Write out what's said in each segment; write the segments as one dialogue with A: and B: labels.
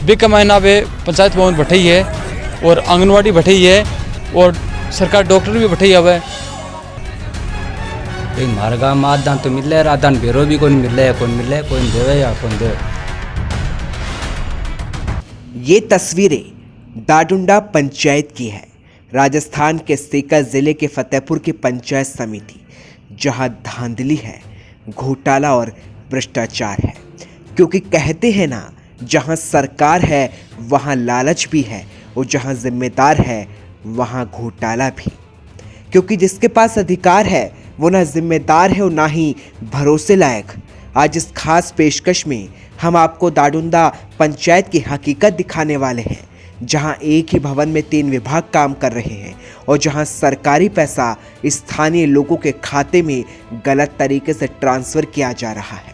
A: बिक महीना पे पंचायत भवन बैठे ही है और आंगनवाड़ी बैठे ही है और सरकार डॉक्टर भी बैठे ही है।
B: हमारे गाँव में आदान तो मिल रहा, आदान बेरो भी कौन मिल रहा है, कौन देवे या कौन दे।
C: ये तस्वीरें दाडुंडा पंचायत की है, राजस्थान के सीकर जिले के फतेहपुर की पंचायत समिति, जहां धांधली है, घोटाला और भ्रष्टाचार है। क्योंकि कहते हैं ना, जहां सरकार है वहां लालच भी है और जहां जिम्मेदार है वहां घोटाला भी। क्योंकि जिसके पास अधिकार है वो ना जिम्मेदार है और ना ही भरोसे लायक। आज इस खास पेशकश में हम आपको दाडुंडा पंचायत की हकीकत दिखाने वाले हैं, जहां एक ही भवन में 3 विभाग काम कर रहे हैं और जहां सरकारी पैसा स्थानीय लोगों के खाते में गलत तरीके से ट्रांसफ़र किया जा रहा है।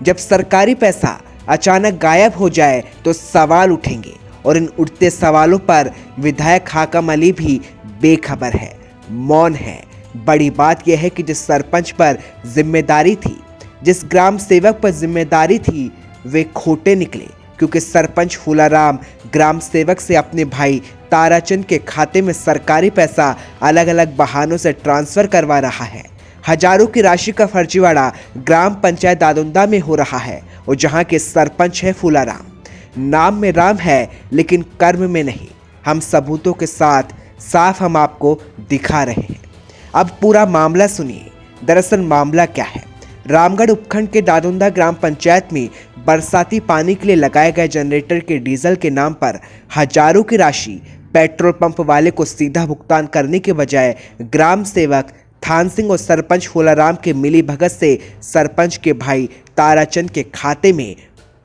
C: जब सरकारी पैसा अचानक गायब हो जाए तो सवाल उठेंगे और इन उठते सवालों पर विधायक हाकम अली भी बेखबर है, मौन है। बड़ी बात यह है कि जिस सरपंच पर जिम्मेदारी थी, जिस ग्राम सेवक पर जिम्मेदारी थी, वे खोटे निकले। क्योंकि सरपंच फूलाराम ग्राम सेवक से अपने भाई ताराचंद के खाते में सरकारी पैसा अलग अलग बहानों से ट्रांसफ़र करवा रहा है। हजारों की राशि का फर्जीवाड़ा ग्राम पंचायत दाडुंडा में हो रहा है और जहां के सरपंच है फूलाराम। नाम में राम है लेकिन कर्म में नहीं। हम सबूतों के साथ साफ हम आपको दिखा रहे हैं। अब पूरा मामला सुनिए। दरअसल मामला क्या है? रामगढ़ उपखंड के दाडुंडा ग्राम पंचायत में बरसाती पानी के लिए लगाए गए जनरेटर के डीजल के नाम पर हजारों की राशि पेट्रोल पंप वाले को सीधा भुगतान करने के बजाय ग्राम सेवक थान सिंह और सरपंच फूलाराम के मिली भगत से सरपंच के भाई ताराचंद के खाते में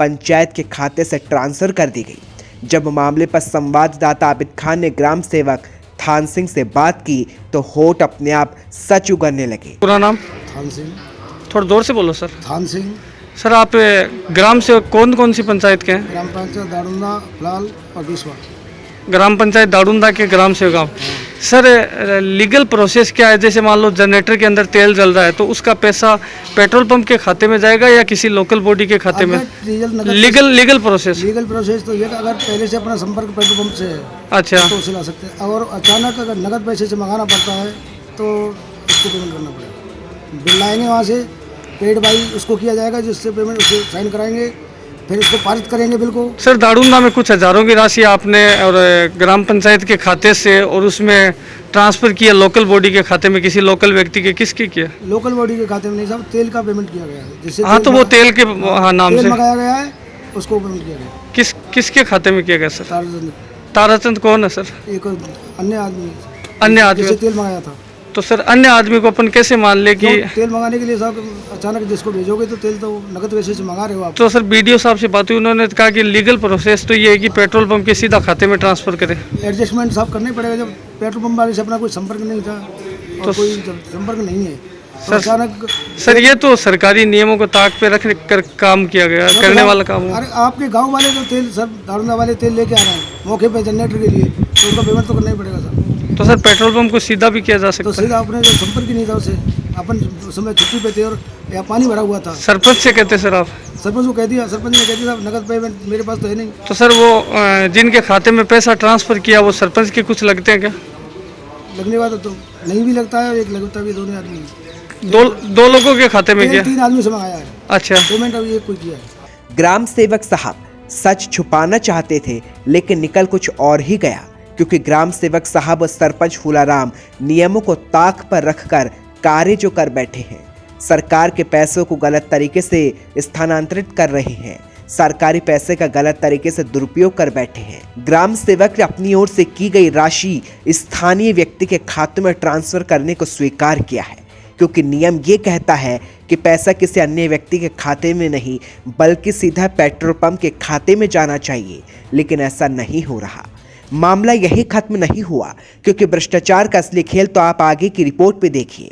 C: पंचायत के खाते से ट्रांसफ़र कर दी गई। जब मामले पर संवाददाता आबिद खान ने ग्राम सेवक थान सिंह से बात की तो होठ अपने आप सच उगलने लगे।
A: पूरा नाम?
D: थान सिंह।
A: थोड़ा जोर से बोलो सर।
D: थान सिंह।
A: सर आप ग्राम सेवक कौन सी पंचायत के हैं?
D: ग्राम पंचायत दाडुंडा, फिलहाल और बिस्वा।
A: ग्राम पंचायत दाडुंडा के ग्राम सेवक आप। सर लीगल प्रोसेस क्या है? जैसे मान लो जनरेटर के अंदर तेल जल रहा है तो उसका पैसा पेट्रोल पंप के खाते में जाएगा या किसी लोकल बॉडी के खाते में? लीगल प्रोसेस
D: तो ये अगर पहले से अपना संपर्क पेट्रोल पंप से है,
A: अच्छा,
D: तो उसे ला सकते हैं। और अचानक अगर नगद पैसे से मंगाना पड़ता है तो उसको पेमेंट करना पड़ेगा। बिल लाएंगे वहाँ से, पेड बाई उसको किया जाएगा, जिससे पेमेंट उसे साइन कराएंगे, फिर इसको पारित करेंगे बिल को।
A: सर दाडुंडा में कुछ हजारों की राशि आपने और ग्राम पंचायत के खाते से और उसमें ट्रांसफ़र किया लोकल बॉडी के खाते में, किसी लोकल व्यक्ति के, किसके किया?
D: लोकल बॉडी के खाते में नहीं साहब, तेल का पेमेंट किया गया है। जिससे
A: हाँ, तो वो तेल के नाम से
D: मंगाया गया है, उसको पेमेंट किया गया।
A: किसके खाते में किया गया सर?
D: ताराचंद।
A: ताराचंद कौन है सर?
D: एक अन्य आदमी जिससे तेल मंगाया था।
A: तो सर अन्य आदमी को अपन कैसे मान ले कि
D: तेल मंगाने के लिए साहब अचानक जिसको भेजोगे तो तेल तो नगद पैसे से मंगा रहे हो आप?
A: तो सर बीडीओ साहब से बात हुई, उन्होंने कहा कि लीगल प्रोसेस तो ये है कि पेट्रोल पंप के सीधा खाते में ट्रांसफ़र करें।
D: एडजस्टमेंट साहब करना ही पड़ेगा, जब पेट्रोल पंप वाले से अपना कोई संपर्क नहीं था और तो कोई संपर्क नहीं है तो अचानक।
A: सर ये तो सरकारी नियमों को ताक पे रख कर काम किया गया, करने वाला काम।
D: अरे आपके गाँव वाले जो तेल सर दाडुंडा वाले तेल लेके आ रहे हैं मौके पे जनरेटर के लिए, तो उनका पेमेंट तो करना ही पड़ेगा सर।
A: तो सर पेट्रोल पंप को सीधा भी किया जा सकता है?
D: तो सीधा अपने जो संपर्क ही नहीं था उसे, अपन उस समय छुट्टी पे थे और या पानी भरा हुआ था।
A: सरपंच से कहते सर आप?
D: सरपंच को कह दिया, सरपंच ने कह दिया नगद पेमेंट मेरे पास तो है नहीं।
A: तो सर वो जिनके खाते में पैसा ट्रांसफ़र किया वो सरपंच के कुछ लगते हैं क्या?
D: लगने वाला तो नहीं भी लगता है, एक लगता भी, दोनों आदमी।
A: दो लोगों के खाते में किया?
D: 3 आदमी से मंगाया है।
A: अच्छा,
D: पेमेंट अभी एक कोई किया है।
C: ग्राम सेवक साहब सच छुपाना चाहते थे लेकिन निकल कुछ और ही गया। क्योंकि ग्राम सेवक साहब और सरपंच फूलाराम नियमों को ताक पर रखकर कार्य जो कर बैठे हैं, सरकार के पैसों को गलत तरीके से स्थानांतरित कर रहे हैं, सरकारी पैसे का गलत तरीके से दुरुपयोग कर बैठे हैं। ग्राम सेवक ने अपनी ओर से की गई राशि स्थानीय व्यक्ति के खाते में ट्रांसफ़र करने को स्वीकार किया है। क्योंकि नियम ये कहता है कि पैसा किसी अन्य व्यक्ति के खाते में नहीं बल्कि सीधा पेट्रोल पंप के खाते में जाना चाहिए, लेकिन ऐसा नहीं हो रहा। मामला यही खत्म नहीं हुआ क्योंकि भ्रष्टाचार का असली खेल तो आप आगे की रिपोर्ट पे देखिए।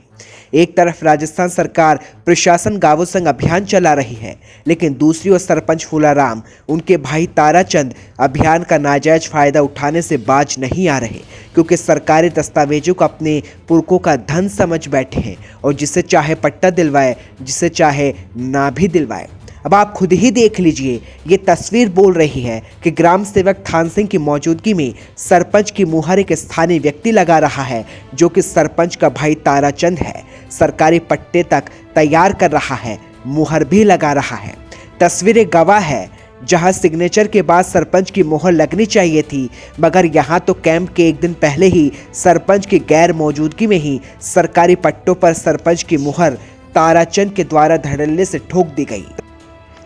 C: एक तरफ राजस्थान सरकार प्रशासन गांवों संग अभियान चला रही है, लेकिन दूसरी ओर सरपंच फूलाराम उनके भाई ताराचंद अभियान का नाजायज फायदा उठाने से बाज नहीं आ रहे, क्योंकि सरकारी दस्तावेजों को अपने पुरखों का धन समझ बैठे हैं और जिसे चाहे पट्टा दिलवाए, जिसे चाहे ना भी दिलवाए। अब आप खुद ही देख लीजिए, ये तस्वीर बोल रही है कि ग्राम सेवक थान सिंह की मौजूदगी में सरपंच की मुहर एक स्थानीय व्यक्ति लगा रहा है, जो कि सरपंच का भाई ताराचंद है। सरकारी पट्टे तक तैयार कर रहा है, मुहर भी लगा रहा है। तस्वीरें गवाह है, जहां सिग्नेचर के बाद सरपंच की मुहर लगनी चाहिए थी, मगर यहां तो कैंप के एक दिन पहले ही सरपंच की गैर मौजूदगी में ही सरकारी पट्टों पर सरपंच की मुहर ताराचंद के द्वारा धड़ल्ले से ठोक दी गई।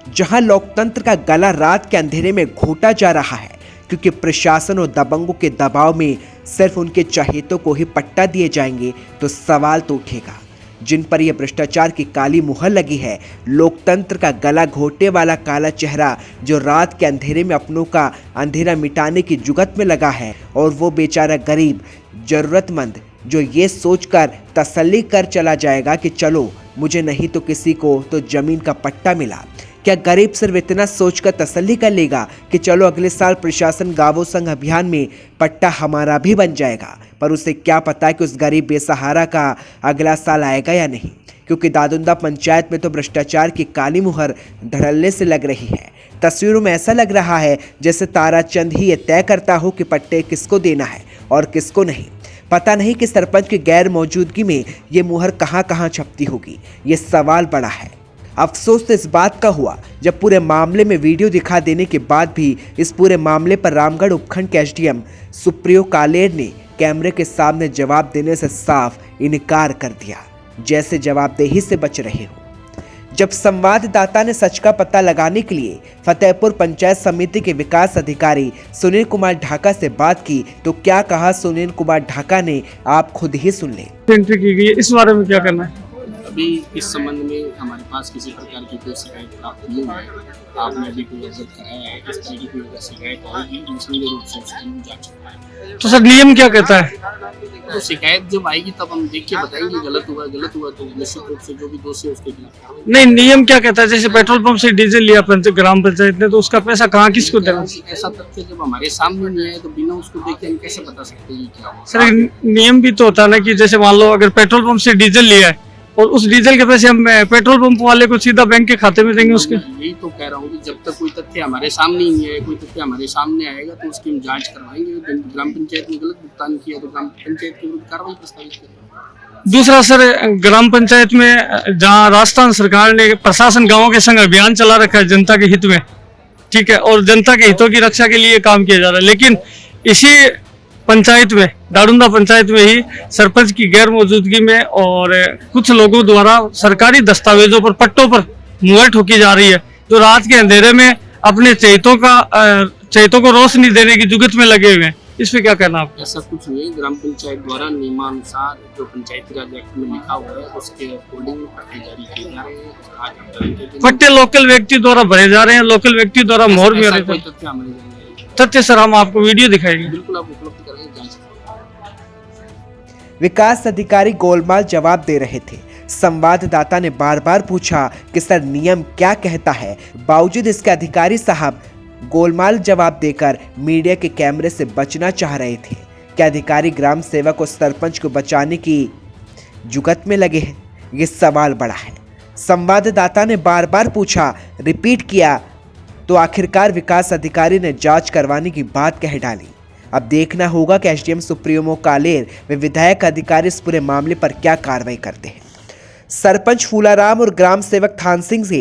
C: जहां लोकतंत्र का गला रात के अंधेरे में घोटा जा रहा है, क्योंकि प्रशासन और दबंगों के दबाव में सिर्फ उनके चहेतों को ही पट्टा दिए जाएंगे, तो सवाल तो उठेगा। जिन पर यह भ्रष्टाचार की काली मुहर लगी है, लोकतंत्र का गला घोटे वाला काला चेहरा जो रात के अंधेरे में अपनों का अंधेरा मिटाने की जुगत में लगा है, और वो बेचारा गरीब जरूरतमंद जो ये सोचकर तसल्ली कर चला जाएगा कि चलो मुझे नहीं तो किसी को तो जमीन का पट्टा मिला। क्या गरीब सिर्फ इतना सोचकर तसल्ली कर लेगा कि चलो अगले साल प्रशासन गांवों संघ अभियान में पट्टा हमारा भी बन जाएगा? पर उसे क्या पता है कि उस गरीब बेसहारा का अगला साल आएगा या नहीं, क्योंकि दादुंदा पंचायत में तो भ्रष्टाचार की काली मुहर धड़ल्ले से लग रही है। तस्वीरों में ऐसा लग रहा है जैसे ताराचंद ही ये तय करता हो कि पट्टे किसको देना है और किसको नहीं। पता नहीं कि सरपंच की गैर मौजूदगी में ये मुहर कहां कहां छपती होगी। ये सवाल बड़ा है। अफसोस तो इस बात का हुआ जब पूरे मामले में वीडियो दिखा देने के बाद भी इस पूरे मामले पर रामगढ़ उपखंड के एसडीएम सुप्रियो कालेर ने कैमरे के सामने जवाब देने से साफ इनकार कर दिया, जैसे जवाबदेही से बच रहे हो। जब संवाददाता ने सच का पता लगाने के लिए फतेहपुर पंचायत समिति के विकास अधिकारी सुनील कुमार ढाका से बात की, तो क्या कहा सुनील कुमार ढाका ने, आप खुद ही सुन लें।
A: एंट्री की गई है, इस बारे में क्या करना है?
E: अभी इस संबंध में हमारे पास किसी प्रकार की कोई शिकायत प्राप्त नहीं हुई है। आपने अभी कोई अवगत कराया है, इस तरह की कोई अगर शिकायत आएगी निसंदेह रूप से उसकी हम जांच करवाएंगे।
A: तो सर नियम क्या कहता है?
E: तो शिकायत जब आएगी तब हम देख के बताएंगे। गलत हुआ तो निश्चित रूप से जो भी दोषी है उसके खिलाफ।
A: नहीं, नियम क्या कहता है? जैसे पेट्रोल पंप से डीजल लिया ग्राम पंचायत ने, तो उसका पैसा कहाँ किसको देना?
E: ऐसा तथ्य जब हमारे सामने नहीं है तो बिना उसको देखे हम कैसे बता सकते हैं क्या हुआ?
A: सर नियम भी तो होता है ना कि जैसे मान लो अगर पेट्रोल पंप से डीजल लिया है और उस डीजल के पैसे हम पेट्रोल पंप वाले को सीधा बैंक के खाते में देंगे उसके।
E: यही तो कह रहा हूँ कि जब तक कोई तथ्य हमारे सामने ही नहीं है, कोई तथ्य हमारे सामने आएगा तो उसकी हम जांच करवाएंगे। ग्राम पंचायत ने गलत भुगतान किया तो ग्राम पंचायत के विरुद्ध कार्रवाई प्रस्तावित करेंगे।
A: दूसरा सर, ग्राम पंचायत में जहाँ राजस्थान सरकार ने प्रशासन गाँवों के संग अभियान चला रखा है जनता के हित में, ठीक है, और जनता के हितों की रक्षा के लिए काम किया जा रहा है, लेकिन इसी पंचायत में, दारुंदा पंचायत में ही सरपंच की गैर मौजूदगी में और कुछ लोगों द्वारा सरकारी दस्तावेजों पर, पट्टों पर मुहर ठोकी जा रही है, जो रात के अंधेरे में अपने चहेतों को रोशनी देने की जुगत में लगे हुए हैं। इस पे क्या कहना आपका?
E: ऐसा कुछ नहीं है। ग्राम पंचायत द्वारा नियमानुसार जो पंचायती राज एक्ट में लिखा हुआ है उसके अकॉर्डिंग पट्टे जारी किए जा रहे हैं।
A: पट्टे लोकल व्यक्ति द्वारा भरे जा रहे हैं, लोकल व्यक्ति द्वारा मोहर भी हो रही है। तथ्य सर हम आपको वीडियो दिखाएंगे,
E: बिल्कुल आप उपलब्ध कराएंगे, जांच।
C: विकास अधिकारी गोलमाल जवाब दे रहे थे। संवाददाता ने बार बार पूछा कि सर नियम क्या कहता है, बावजूद इसके अधिकारी साहब गोलमाल जवाब देकर मीडिया के कैमरे से बचना चाह रहे थे। क्या अधिकारी ग्राम सेवक और सरपंच को बचाने की जुगत में लगे हैं? ये सवाल बड़ा है। संवाददाता ने बार बार पूछा, रिपीट किया, तो आखिरकार विकास अधिकारी ने जांच करवाने की बात कह डाली। अब देखना होगा कि एसडीएम सुप्रीमो कालेर व विधायक अधिकारी इस पूरे मामले पर क्या कार्रवाई करते हैं। सरपंच फूलाराम और ग्राम सेवक थान सिंह से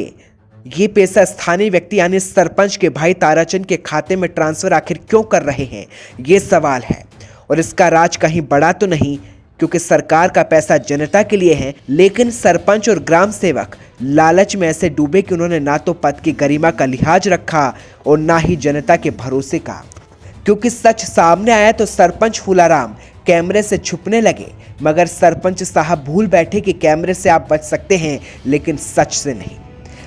C: ये पैसा स्थानीय व्यक्ति यानी सरपंच के भाई ताराचंद के खाते में ट्रांसफर आखिर क्यों कर रहे हैं, ये सवाल है। और इसका राज कहीं बड़ा तो नहीं, क्योंकि सरकार का पैसा जनता के लिए है, लेकिन सरपंच और ग्राम सेवक लालच में ऐसे डूबे कि उन्होंने ना तो पद की गरिमा का लिहाज रखा और ना ही जनता के भरोसे का। क्योंकि सच सामने आया तो सरपंच फूलाराम कैमरे से छुपने लगे, मगर सरपंच साहब भूल बैठे कि कैमरे से आप बच सकते हैं लेकिन सच से नहीं।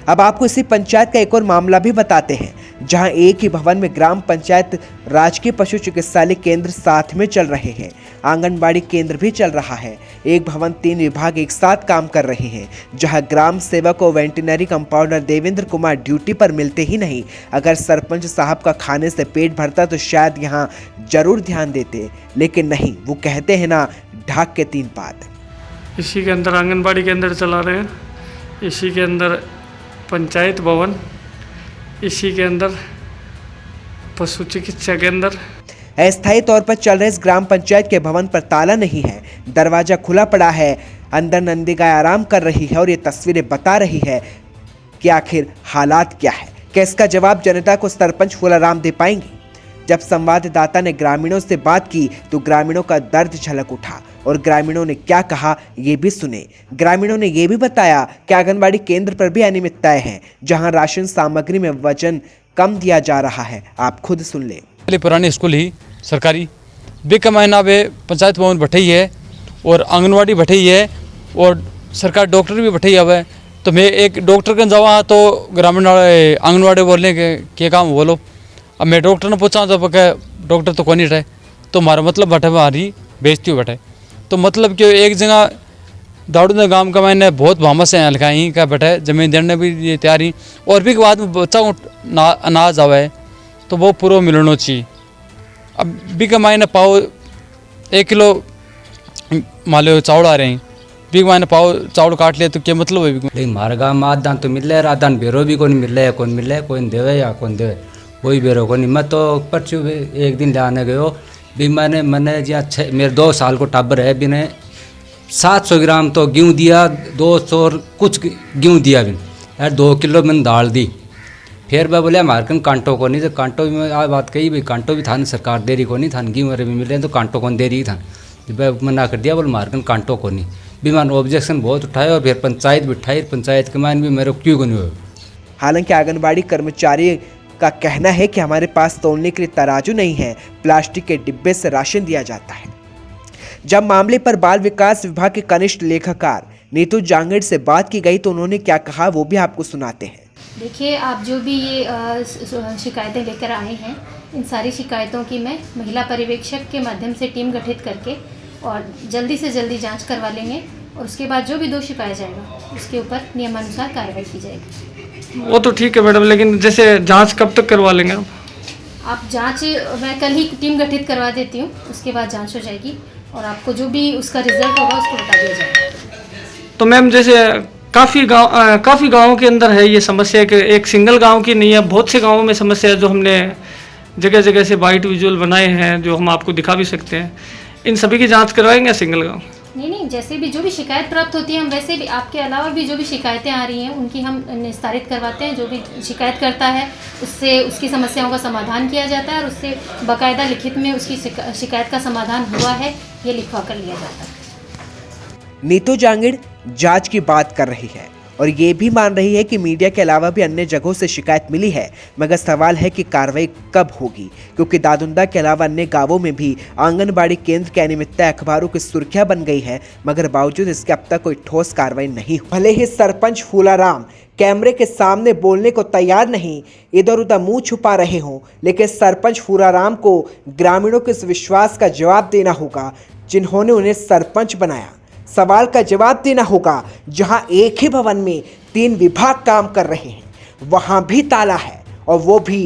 C: अब आपको इसी पंचायत का एक और मामला भी बताते हैं, जहां एक ही भवन में ग्राम पंचायत राजकीय पशु चिकित्सालय केंद्र साथ में चल रहे हैं, आंगनबाड़ी केंद्र भी चल रहा है। एक भवन 3 विभाग एक साथ काम कर रहे हैं, जहां ग्राम सेवक और veterinary compounder Devendra Kumar duty पर मिलते ही नहीं। अगर सरपंच साहब का खाने से पेट भरता तो शायद यहाँ जरूर ध्यान देते, लेकिन नहीं, वो कहते हैं ना, ढाक के 3 पात।
A: इसी के अंदर आंगनबाड़ी केंद्र चला रहे हैं, इसी के अंदर पंचायत भवन, इसी के अंदर पशु चिकित्सा केंद्र।
C: अस्थायी तौर पर चल रहे इस ग्राम पंचायत के भवन पर ताला नहीं है, दरवाजा खुला पड़ा है, अंदर नंदी गाय आराम कर रही है और ये तस्वीरें बता रही है कि आखिर हालात क्या है। क्या इसका जवाब जनता को सरपंच फूलाराम दे पाएंगे? जब संवाददाता ने ग्रामीणों से बात की तो ग्रामीणों का दर्द झलक उठा और ग्रामीणों ने क्या कहा ये भी सुने। ग्रामीणों ने ये भी बताया कि आंगनबाड़ी केंद्र पर भी अनियमितताएं हैं, जहां राशन सामग्री में वजन कम दिया जा रहा है। आप खुद सुन लें।
F: पहले पुरानी स्कूल ही सरकारी बिक महीना वे पंचायत भवन बैठे ही है और आंगनवाड़ी बैठे ही है और सरकार डॉक्टर भी बैठे ही है। तो मैं एक डॉक्टर के जावा तो ग्रामीण आंगनवाड़ी बोलने के काम बोलो। अब मैं डॉक्टर ने पूछा तो डॉक्टर तो कौन ही रहे, तो हमारा मतलब बैठे हमारी बेइज्जती बैठे। तो मतलब कि एक जगह दाड़ू गांव का मैंने बहुत भामस से लिखाई क्या बैठे जमीन देने भी ये तैयार ही और भी बाद में बच्चा को अनाज आवे तो वो पूरा मिलना चाहिए। अब भी का मायने पाओ 1 किलो मान लो चावल आ रहे हैं, भी मायने पाओ चावल काट ले तो क्या मतलब है?
B: लेकिन हमारे गाँव में आदान तो मिल रहा है, आदान बेरो भी कौन मिल रहा है, कौन मिल रहा है, कौन देवे या कौन देवे कोई बेरो को नहीं। मैं तो परचू एक दिन लाने गयो भी मैंने जहाँ मेरे 2 साल को टाबर है भी ने 700 ग्राम तो गेहूँ दिया, 200 कुछ गेहूँ दिया भी यार, 2 किलो मैंने दाल दी। फिर मैं बोले हमारे कन कांटो को नहीं, तो कांटो भी मैं आज बात कही भाई कांटो भी था सरकार दे रही को नहीं था, गेहूँ भी मिल रहे तो कांटो कौन दे रही था। जब मना कर दिया बोले हमारे कन कांटो को नहीं भी मैंने ऑब्जेक्शन बहुत उठाए और फिर पंचायत बिठाई, पंचायत के मान भी मेरे क्यों को नहीं हुआ।
C: हालांकि आंगनबाड़ी कर्मचारी का कहना है कि हमारे पास तौलने के लिए तराजू नहीं है, प्लास्टिक के डिब्बे से राशन दिया जाता है। जब मामले पर बाल विकास विभाग के कनिष्ठ लेखाकार नीतू जांगड़ से बात की गई तो उन्होंने क्या कहा वो भी आपको सुनाते हैं।
G: देखिए, आप जो भी ये शिकायतें लेकर आए हैं, इन सारी शिकायतों की मैं महिला पर्यवेक्षक के माध्यम से टीम गठित करके और जल्दी से जल्दी जांच करवा लेंगे और उसके बाद जो भी दोषी पाया जाएगा उसके ऊपर नियमानुसार कार्रवाई की जाएगी।
A: वो तो ठीक है मैडम, लेकिन जैसे जांच कब तक करवा लेंगे
G: आप? जांच मैं कल ही टीम गठित करवा देती हूँ, उसके बाद जांच हो जाएगी और आपको जो भी उसका रिजल्ट होगा उसको बता दिया जाएगा।
A: तो मैम जैसे काफ़ी गाँवों के अंदर है ये समस्या कि एक सिंगल गांव की नहीं है, बहुत से गांवों में समस्या है जो हमने जगह जगह से वाइट विजुअल बनाए हैं जो हम आपको दिखा भी सकते हैं। इन सभी की जांच करवाएंगे सिंगल गांव?
G: नहीं, जैसे भी जो भी शिकायत प्राप्त होती है हम वैसे भी आपके अलावा भी जो भी शिकायतें आ रही हैं उनकी हम निस्तारित करवाते हैं। जो भी शिकायत करता है उससे उसकी समस्याओं का समाधान किया जाता है और उससे बाकायदा लिखित में उसकी शिकायत का समाधान हुआ है ये लिखवा कर लिया जाता है।
C: नीतू जांगड़ जांच की बात कर रही है और ये भी मान रही है कि मीडिया के अलावा भी अन्य जगहों से शिकायत मिली है, मगर सवाल है कि कार्रवाई कब होगी, क्योंकि दादुंदा के अलावा अन्य गांवों में भी आंगनबाड़ी केंद्र की अनियमितता अखबारों की सुर्खियां बन गई है, मगर बावजूद इसके अब तक कोई ठोस कार्रवाई नहीं हुई। भले ही सरपंच फूलाराम कैमरे के सामने बोलने को तैयार नहीं, इधर उधर मुंह छुपा रहे हों, लेकिन सरपंच फूलाराम को ग्रामीणों के इस विश्वास का जवाब देना होगा जिन्होंने उन्हें सरपंच बनाया। सवाल का जवाब देना होगा जहां एक ही भवन में 3 विभाग काम कर रहे हैं, वहां भी ताला है और वो भी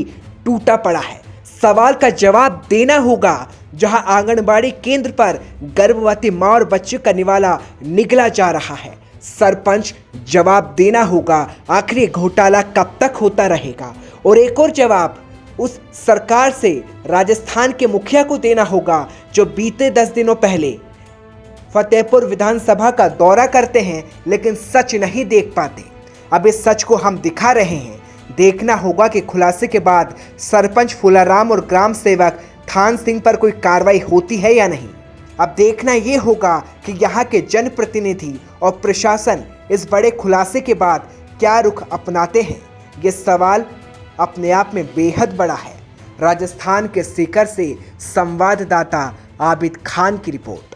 C: टूटा पड़ा है। सवाल का जवाब देना होगा जहां आंगनबाड़ी केंद्र पर गर्भवती मां और बच्चे का निवाला निगला जा रहा है। सरपंच जवाब देना होगा आखिर ये घोटाला कब तक होता रहेगा। और एक और जवाब उस सरकार से राजस्थान के मुखिया को देना होगा जो बीते 10 दिनों पहले फतेहपुर विधानसभा का दौरा करते हैं लेकिन सच नहीं देख पाते। अब इस सच को हम दिखा रहे हैं। देखना होगा कि खुलासे के बाद सरपंच फूलाराम और ग्राम सेवक थान सिंह पर कोई कार्रवाई होती है या नहीं। अब देखना ये होगा कि यहाँ के जनप्रतिनिधि और प्रशासन इस बड़े खुलासे के बाद क्या रुख अपनाते हैं। ये सवाल अपने आप में बेहद बड़ा है। राजस्थान के सीकर से संवाददाता आबिद खान की रिपोर्ट।